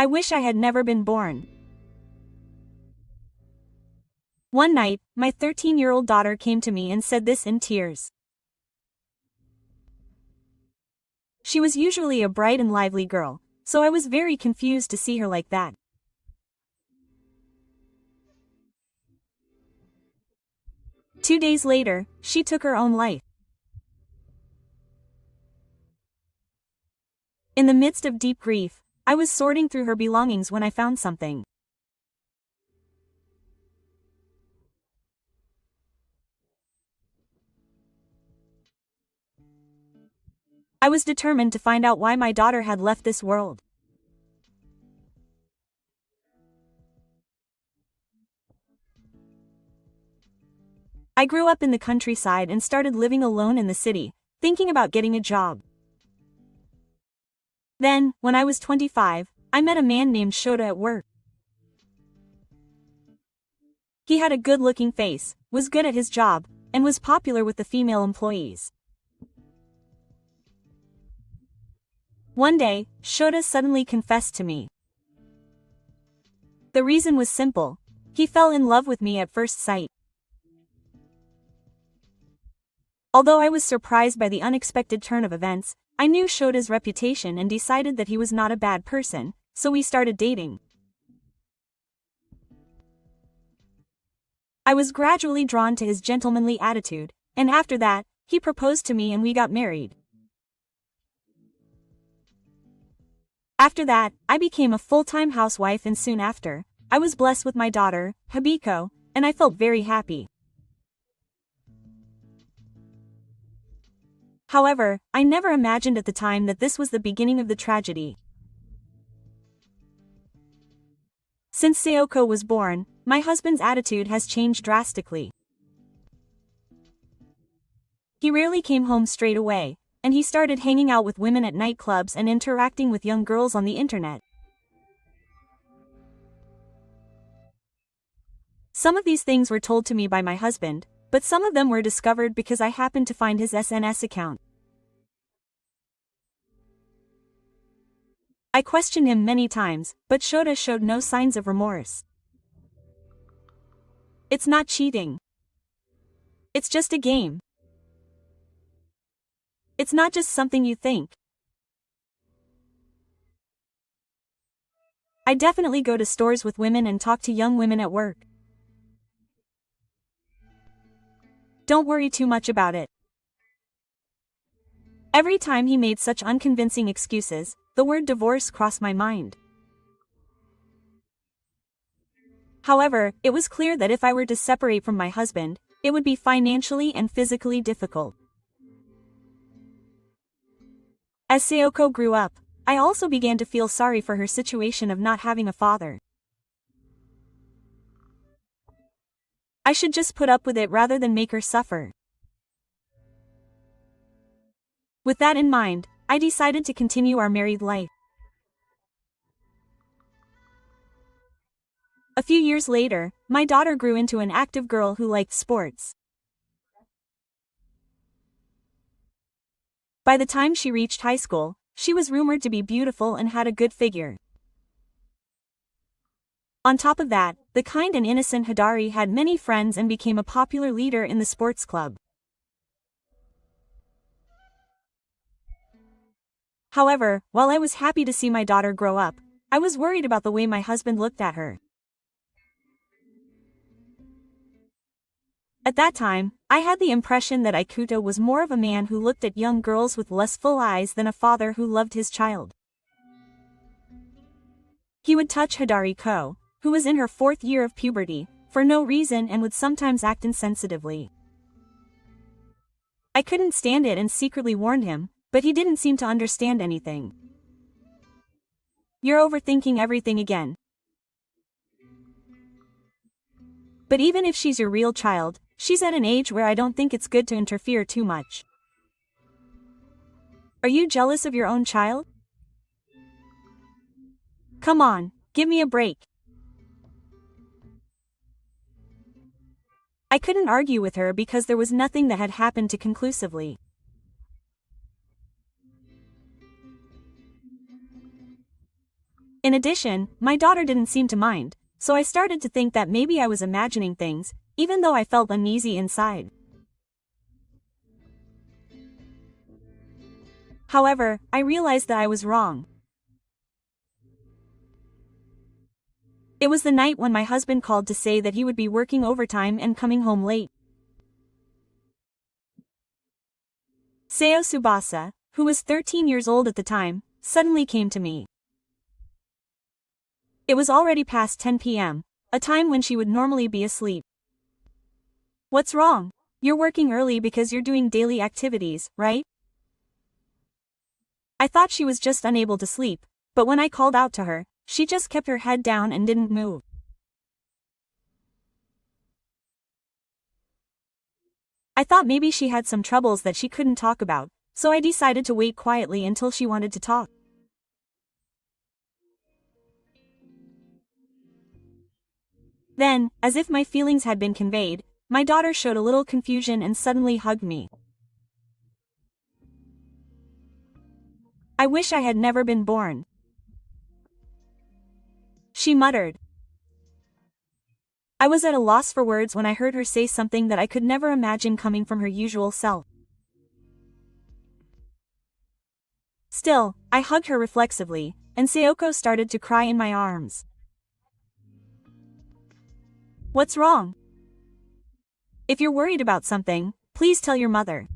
I wish I had never been born. One night, my 13-year-old daughter came to me and said this in tears. She was usually a bright and lively girl, so I was very confused to see her like that. Two days later, she took her own life. In the midst of deep grief, I was sorting through her belongings when I found something. I was determined to find out why my daughter had left this world. I grew up in the countryside and started living alone in the city, thinking about getting a job. Then, when I was 25, I met a man named Shota at work. He had a good-looking face, was good at his job, and was popular with the female employees. One day, Shota suddenly confessed to me. The reason was simple. He fell in love with me at first sight. Although I was surprised by the unexpected turn of events, I knew Shota's reputation and decided that he was not a bad person, so we started dating. I was gradually drawn to his gentlemanly attitude, and after that, he proposed to me and we got married. After that, I became a full-time housewife and soon after, I was blessed with my daughter, Habiko, and I felt very happy. However, I never imagined at the time that this was the beginning of the tragedy. Since Sayoko was born, my husband's attitude has changed drastically. He rarely came home straight away, and he started hanging out with women at nightclubs and interacting with young girls on the internet. Some of these things were told to me by my husband, but some of them were discovered because I happened to find his SNS account. I questioned him many times, but Shota showed no signs of remorse. It's not cheating. It's just a game. It's not just something you think. I definitely go to stores with women and talk to young women at work. Don't worry too much about it. Every time he made such unconvincing excuses, the word divorce crossed my mind. However, it was clear that if I were to separate from my husband, it would be financially and physically difficult. As Sayoko grew up, I also began to feel sorry for her situation of not having a father. I should just put up with it rather than make her suffer. With that in mind, I decided to continue our married life. A few years later, my daughter grew into an active girl who liked sports. By the time she reached high school, she was rumored to be beautiful and had a good figure. On top of that, the kind and innocent Hidari had many friends and became a popular leader in the sports club. However, while I was happy to see my daughter grow up, I was worried about the way my husband looked at her. At that time, I had the impression that Ikuto was more of a man who looked at young girls with lustful eyes than a father who loved his child. He would touch Hidari-ko, who was in her 4th year of puberty, for no reason and would sometimes act insensitively. I couldn't stand it and secretly warned him, but he didn't seem to understand anything. You're overthinking everything again. But even if she's your real child, she's at an age where I don't think it's good to interfere too much. Are you jealous of your own child? Come on, give me a break. I couldn't argue with her because there was nothing that had happened to conclusively. In addition, my daughter didn't seem to mind, so I started to think that maybe I was imagining things, even though I felt uneasy inside. However, I realized that I was wrong. It was the night when my husband called to say that he would be working overtime and coming home late. Seo Tsubasa, who was 13 years old at the time, suddenly came to me. It was already past 10 p.m., a time when she would normally be asleep. "What's wrong? You're working early because you're doing daily activities, right?" I thought she was just unable to sleep, but when I called out to her, she just kept her head down and didn't move. I thought maybe she had some troubles that she couldn't talk about, so I decided to wait quietly until she wanted to talk. Then, as if my feelings had been conveyed, my daughter showed a little confusion and suddenly hugged me. "I wish I had never been born," she muttered. I was at a loss for words when I heard her say something that I could never imagine coming from her usual self. Still, I hugged her reflexively, and Sayoko started to cry in my arms. "What's wrong? If you're worried about something, please tell your mother."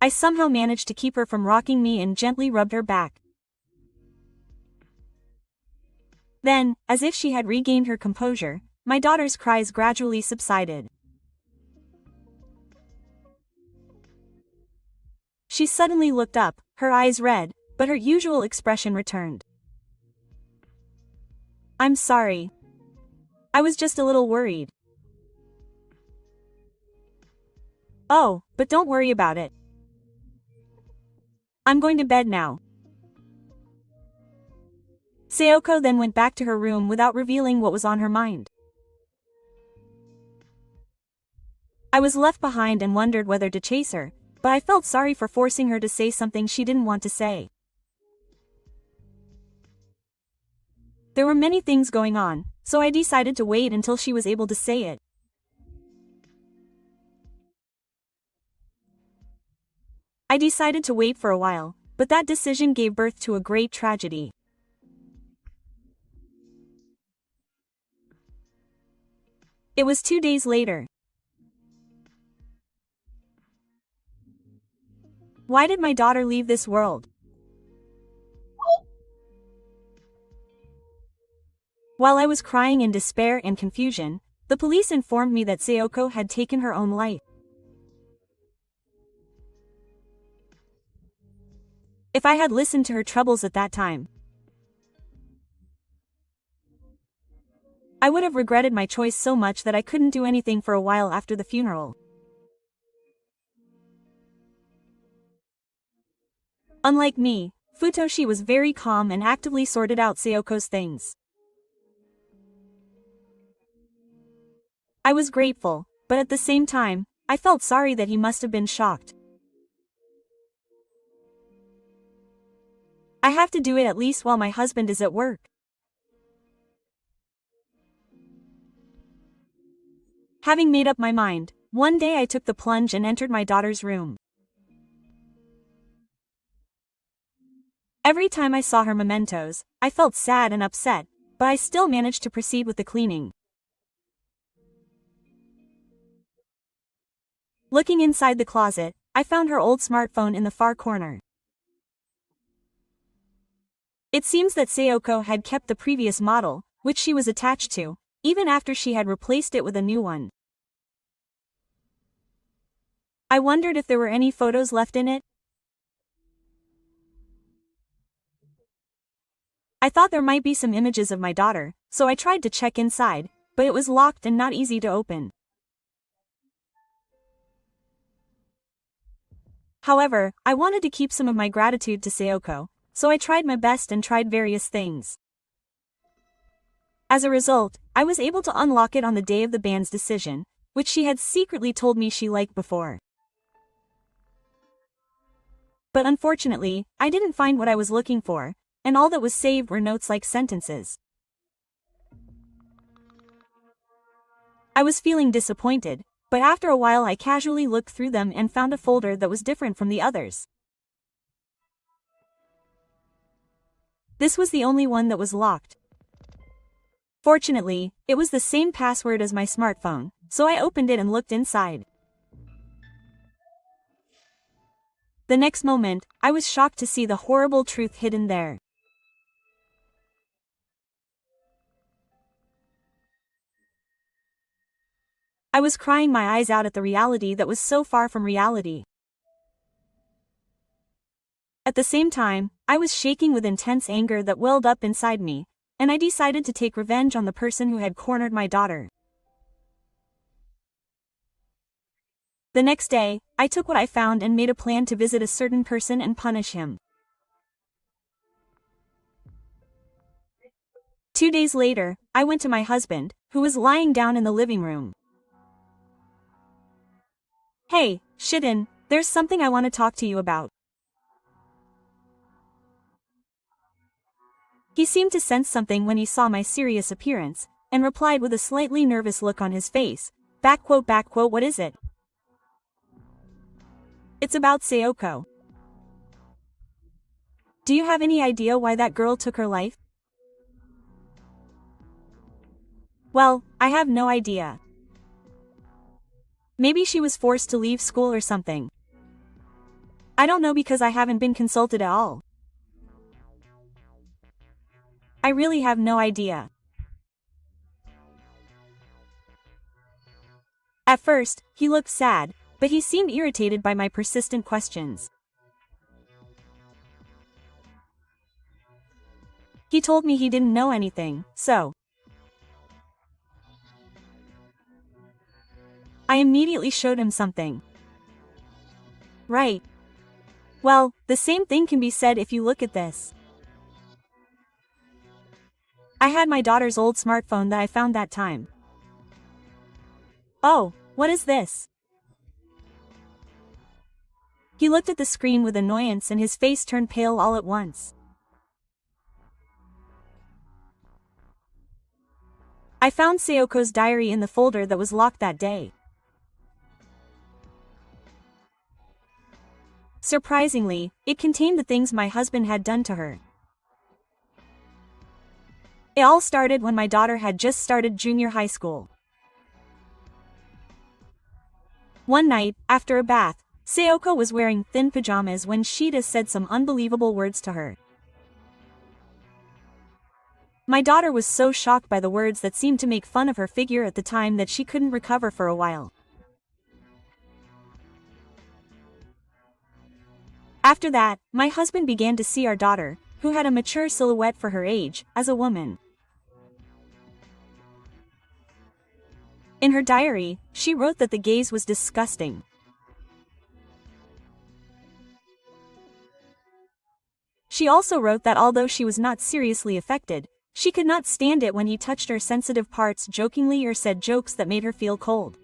I somehow managed to keep her from rocking me and gently rubbed her back. Then, as if she had regained her composure, my daughter's cries gradually subsided. She suddenly looked up, her eyes red, but her usual expression returned. "I'm sorry. I was just a little worried." "Oh, but don't worry about it. I'm going to bed now." Sayoko then went back to her room without revealing what was on her mind. I was left behind and wondered whether to chase her, but I felt sorry for forcing her to say something she didn't want to say. There were many things going on, so I decided to wait until she was able to say it. I decided to wait for a while, but that decision gave birth to a great tragedy. It was 2 days later. Why did my daughter leave this world? While I was crying in despair and confusion, the police informed me that Sayoko had taken her own life. If I had listened to her troubles at that time, I would have regretted my choice so much that I couldn't do anything for a while after the funeral. Unlike me, Futoshi was very calm and actively sorted out Sayoko's things. I was grateful, but at the same time, I felt sorry that he must have been shocked. I have to do it at least while my husband is at work. Having made up my mind, one day I took the plunge and entered my daughter's room. Every time I saw her mementos, I felt sad and upset, but I still managed to proceed with the cleaning. Looking inside the closet, I found her old smartphone in the far corner. It seems that Sayoko had kept the previous model, which she was attached to, even after she had replaced it with a new one. I wondered if there were any photos left in it. I thought there might be some images of my daughter, so I tried to check inside, but it was locked and not easy to open. However, I wanted to keep some of my gratitude to Sayoko, so I tried my best and tried various things. As a result, I was able to unlock it on the day of the band's decision, which she had secretly told me she liked before. But unfortunately, I didn't find what I was looking for, and all that was saved were notes like sentences. I was feeling disappointed, but after a while I casually looked through them and found a folder that was different from the others. This was the only one that was locked. Fortunately, it was the same password as my smartphone, so I opened it and looked inside. The next moment, I was shocked to see the horrible truth hidden there. I was crying my eyes out at the reality that was so far from reality. At the same time, I was shaking with intense anger that welled up inside me, and I decided to take revenge on the person who had cornered my daughter. The next day, I took what I found and made a plan to visit a certain person and punish him. 2 days later, I went to my husband, who was lying down in the living room. "Hey, Shiden, there's something I want to talk to you about." He seemed to sense something when he saw my serious appearance, and replied with a slightly nervous look on his face, "What is it?" "It's about Sayoko. Do you have any idea why that girl took her life?" "Well, I have no idea. Maybe she was forced to leave school or something. I don't know because I haven't been consulted at all. I really have no idea." At first, he looked sad, but he seemed irritated by my persistent questions. He told me he didn't know anything, so I immediately showed him something. "Right. Well, the same thing can be said if you look at this." I had my daughter's old smartphone that I found that time. "Oh, what is this?" He looked at the screen with annoyance and his face turned pale all at once. I found Sayoko's diary in the folder that was locked that day. Surprisingly, it contained the things my husband had done to her. It all started when my daughter had just started junior high school. One night, after a bath, Sayoko was wearing thin pajamas when Shida said some unbelievable words to her. My daughter was so shocked by the words that seemed to make fun of her figure at the time that she couldn't recover for a while. After that, my husband began to see our daughter, who had a mature silhouette for her age, as a woman. In her diary, she wrote that the gaze was disgusting. She also wrote that although she was not seriously affected, she could not stand it when he touched her sensitive parts jokingly or said jokes that made her feel cold.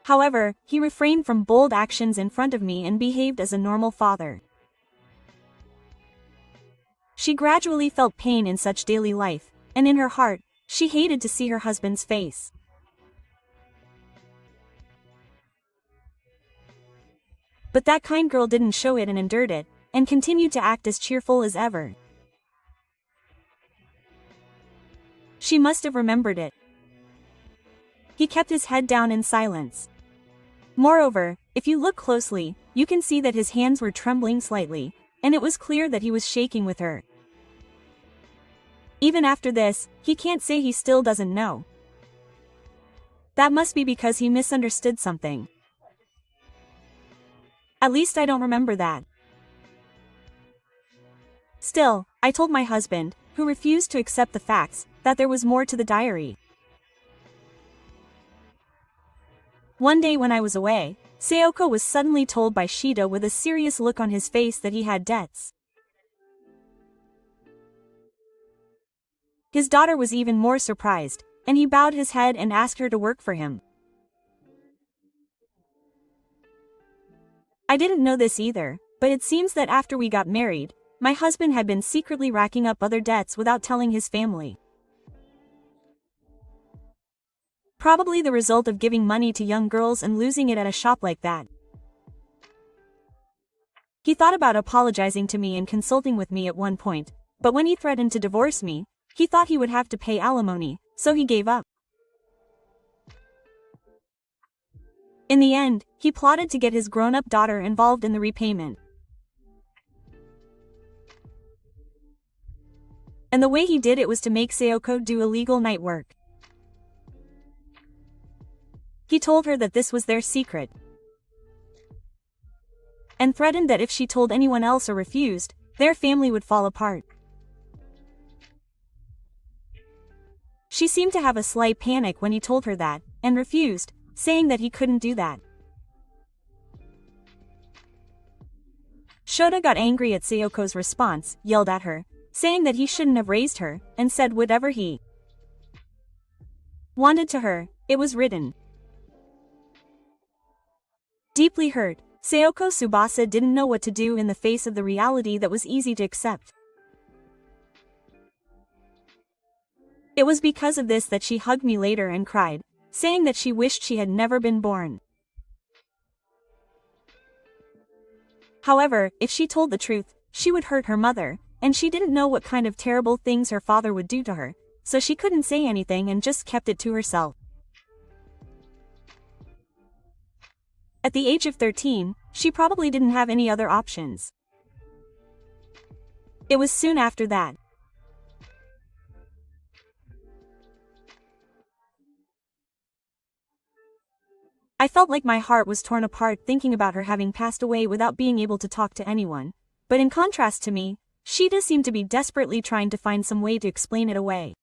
However, he refrained from bold actions in front of me and behaved as a normal father. She gradually felt pain in such daily life, and in her heart, she hated to see her husband's face. But that kind girl didn't show it and endured it, and continued to act as cheerful as ever. She must have remembered it. He kept his head down in silence. Moreover, if you look closely, you can see that his hands were trembling slightly, and it was clear that he was shaking with her. Even after this, he can't say he still doesn't know. That must be because he misunderstood something. At least I don't remember that. Still, I told my husband, who refused to accept the facts, that there was more to the diary. One day when I was away, Sayoko was suddenly told by Shida with a serious look on his face that he had debts. His daughter was even more surprised, and he bowed his head and asked her to work for him. I didn't know this either, but it seems that after we got married, my husband had been secretly racking up other debts without telling his family. Probably the result of giving money to young girls and losing it at a shop like that. He thought about apologizing to me and consulting with me at one point, but when he threatened to divorce me, he thought he would have to pay alimony, so he gave up. In the end, he plotted to get his grown-up daughter involved in the repayment. And the way he did it was to make Sayoko do illegal night work. He told her that this was their secret, and threatened that if she told anyone else or refused, their family would fall apart. She seemed to have a slight panic when he told her that, and refused, saying that he couldn't do that. Shota got angry at Sayoko's response, yelled at her, saying that he shouldn't have raised her, and said whatever he wanted to her. It was written. Deeply hurt, Sayoko Tsubasa didn't know what to do in the face of the reality that was easy to accept. It was because of this that she hugged me later and cried, saying that she wished she had never been born. However, if she told the truth, she would hurt her mother, and she didn't know what kind of terrible things her father would do to her, so she couldn't say anything and just kept it to herself. At the age of 13, she probably didn't have any other options. It was soon after that. I felt like my heart was torn apart thinking about her having passed away without being able to talk to anyone, but in contrast to me, Shida seemed to be desperately trying to find some way to explain it away.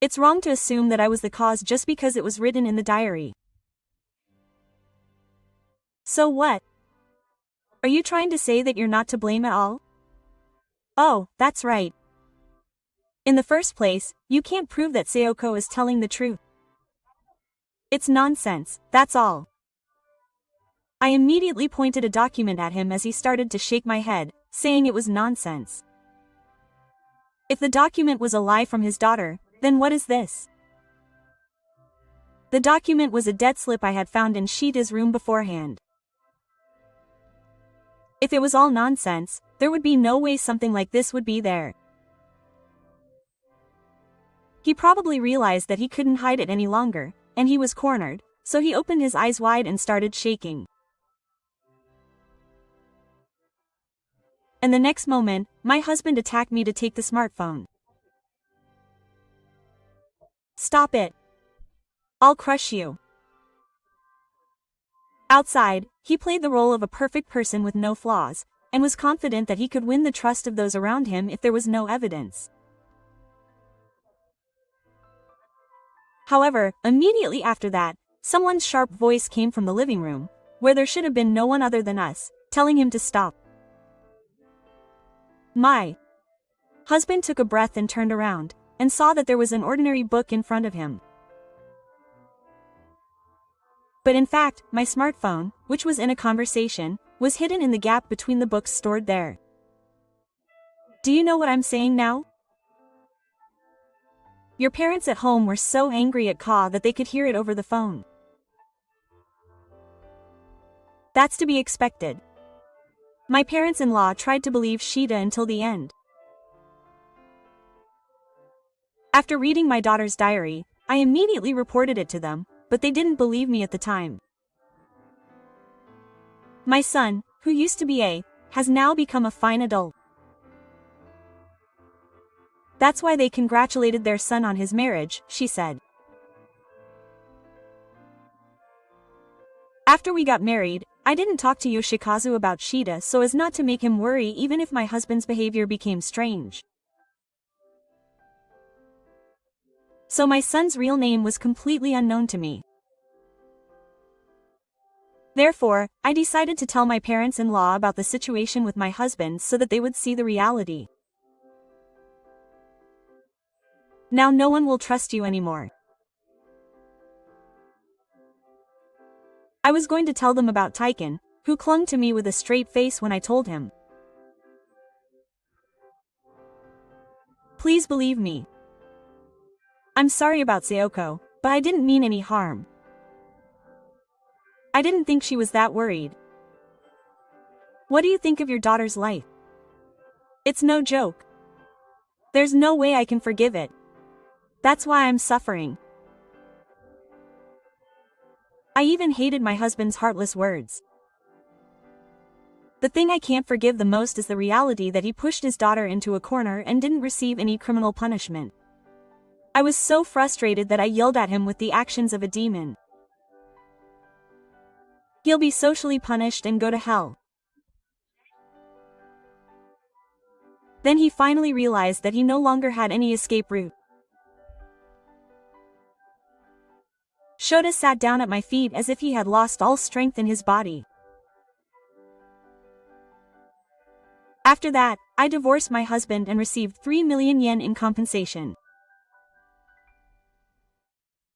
It's wrong to assume that I was the cause just because it was written in the diary. So what? Are you trying to say that you're not to blame at all? Oh, that's right. In the first place, you can't prove that Sayoko is telling the truth. It's nonsense, that's all. I immediately pointed a document at him as he started to shake my head, saying it was nonsense. If the document was a lie from his daughter, then what is this? The document was a debt slip I had found in Shida's room beforehand. If it was all nonsense, there would be no way something like this would be there. He probably realized that he couldn't hide it any longer, and he was cornered, so he opened his eyes wide and started shaking. And the next moment, my husband attacked me to take the smartphone. Stop it. I'll crush you. Outside, he played the role of a perfect person with no flaws, and was confident that he could win the trust of those around him if there was no evidence. However, immediately after that, someone's sharp voice came from the living room, where there should have been no one other than us, telling him to stop. My husband took a breath and turned around, and saw that there was an ordinary book in front of him. But in fact, my smartphone, which was in a conversation, was hidden in the gap between the books stored there. Do you know what I'm saying now? Your parents at home were so angry at Ka that they could hear it over the phone. That's to be expected. My parents-in-law tried to believe Shida until the end. After reading my daughter's diary, I immediately reported it to them, but they didn't believe me at the time. My son, who used to be has now become a fine adult. That's why they congratulated their son on his marriage, she said. After we got married, I didn't talk to Yoshikazu about Shida so as not to make him worry even if my husband's behavior became strange. So my son's real name was completely unknown to me. Therefore, I decided to tell my parents-in-law about the situation with my husband so that they would see the reality. Now no one will trust you anymore. I was going to tell them about Taiken, who clung to me with a straight face when I told him. Please believe me. I'm sorry about Sayoko, but I didn't mean any harm. I didn't think she was that worried. What do you think of your daughter's life? It's no joke. There's no way I can forgive it. That's why I'm suffering. I even hated my husband's heartless words. The thing I can't forgive the most is the reality that he pushed his daughter into a corner and didn't receive any criminal punishment. I was so frustrated that I yelled at him with the actions of a demon. He'll be socially punished and go to hell. Then he finally realized that he no longer had any escape route. Shota sat down at my feet as if he had lost all strength in his body. After that, I divorced my husband and received 3 million yen in compensation.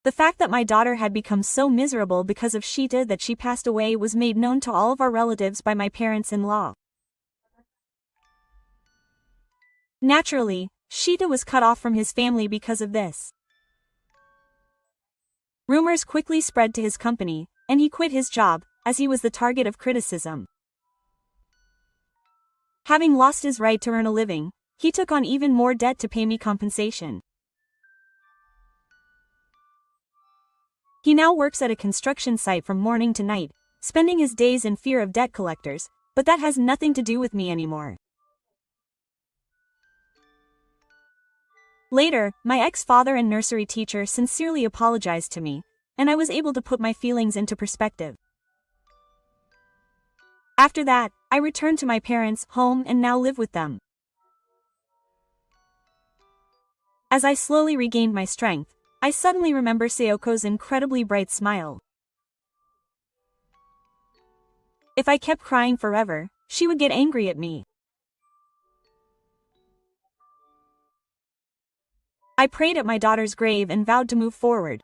The fact that my daughter had become so miserable because of Shita that she passed away was made known to all of our relatives by my parents-in-law. Naturally, Shita was cut off from his family because of this. Rumors quickly spread to his company, and he quit his job, as he was the target of criticism. Having lost his right to earn a living, he took on even more debt to pay me compensation. He now works at a construction site from morning to night, spending his days in fear of debt collectors, but that has nothing to do with me anymore. Later, my ex-father and nursery teacher sincerely apologized to me, and I was able to put my feelings into perspective. After that, I returned to my parents' home and now live with them. As I slowly regained my strength, I suddenly remember Sayoko's incredibly bright smile. If I kept crying forever, she would get angry at me. I prayed at my daughter's grave and vowed to move forward.